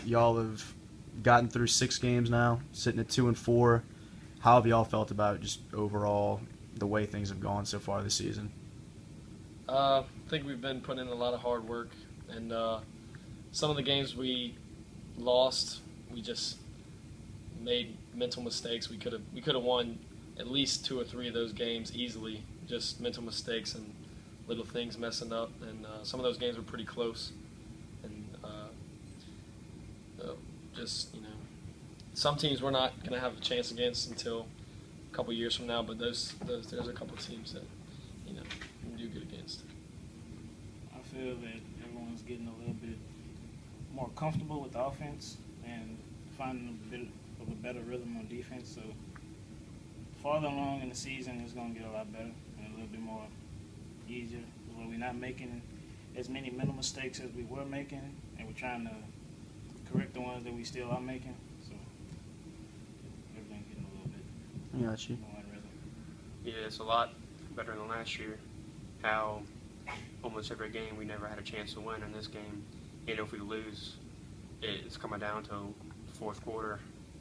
y'all have gotten through 6 games now, sitting at 2-4. How have y'all felt about just overall the way things have gone so far this season? I think we've been putting in a lot of hard work, and some of the games we lost, we just made mental mistakes. We could have won at least 2 or 3 of those games easily. Just mental mistakes and little things messing up, and some of those games were pretty close. And just some teams we're not going to have a chance against until a couple years from now. But there's a couple teams that we do good against. I feel that everyone's getting a little bit more comfortable with the offense and finding a bit of a better rhythm on defense. So farther along in the season, it's going to get a lot better and a little bit more easier. Where we're not making as many mental mistakes as we were making, and we're trying to correct the ones that we still are making. So everything's getting a little bit I got you. more in rhythm. Yeah, it's a lot better than last year. How almost every game we never had a chance to win. In this game, if we lose, it's coming down to fourth quarter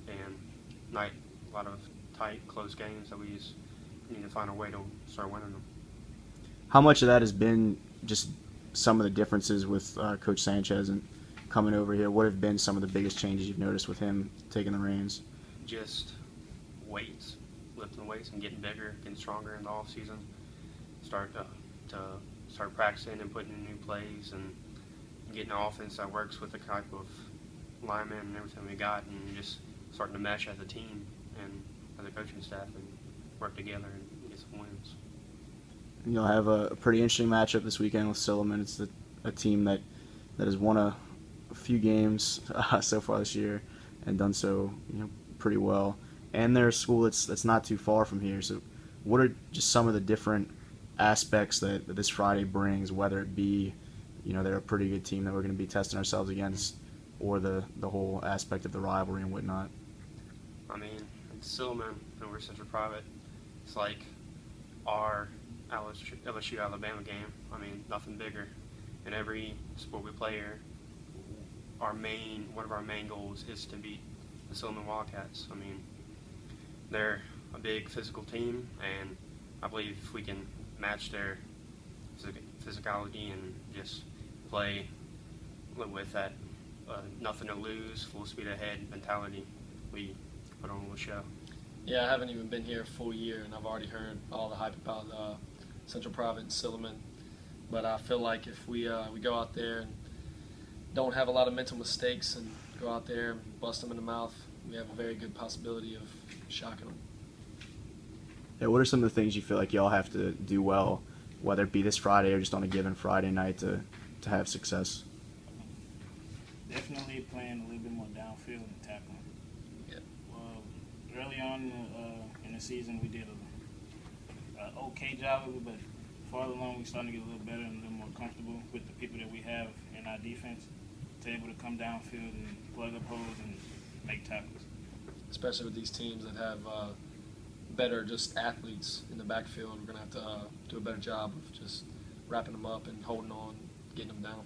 and a lot of tight, close games that we just need to find a way to start winning them. How much of that has been just some of the differences with Coach Sanchez and coming over here? What have been some of the biggest changes you've noticed with him taking the reins? Just weights, lifting weights and getting bigger, getting stronger in the off season. Start practicing and putting in new plays and getting an offense that works with the type of linemen and everything we got, and just starting to mesh as a team and as a coaching staff and work together and get some wins. You'll have a pretty interesting matchup this weekend with Silliman. It's a team that has won a few games so far this year and done so pretty well. And they're a school that's not too far from here. So what are just some of the different aspects that this Friday brings, whether it be they're a pretty good team that we're going to be testing ourselves against, or the whole aspect of the rivalry and whatnot? I mean, it's Silliman and we're such a private. It's like our LSU Alabama game. I mean, nothing bigger. In every sport we play here, one of our main goals is to beat the Silliman Wildcats. I mean, they're a big physical team, and I believe if we can match their physicality and just play with that nothing to lose, full speed ahead mentality, we put on a little show. Yeah, I haven't even been here a full year, and I've already heard all the hype about Central Providence, Silliman. But I feel like if we go out there and don't have a lot of mental mistakes and go out there and bust them in the mouth, we have a very good possibility of shocking them. Yeah, what are some of the things you feel like y'all have to do well, whether it be this Friday or just on a given Friday night to have success? Definitely playing a little bit more downfield and tackling. Yeah. Early on in the season, we did an okay job of it, but farther along, we're starting to get a little better and a little more comfortable with the people that we have in our defense to able to come downfield and plug up holes and make tackles. Especially with these teams that have better just athletes in the backfield, we're going to have to do a better job of just wrapping them up and holding on, getting them down.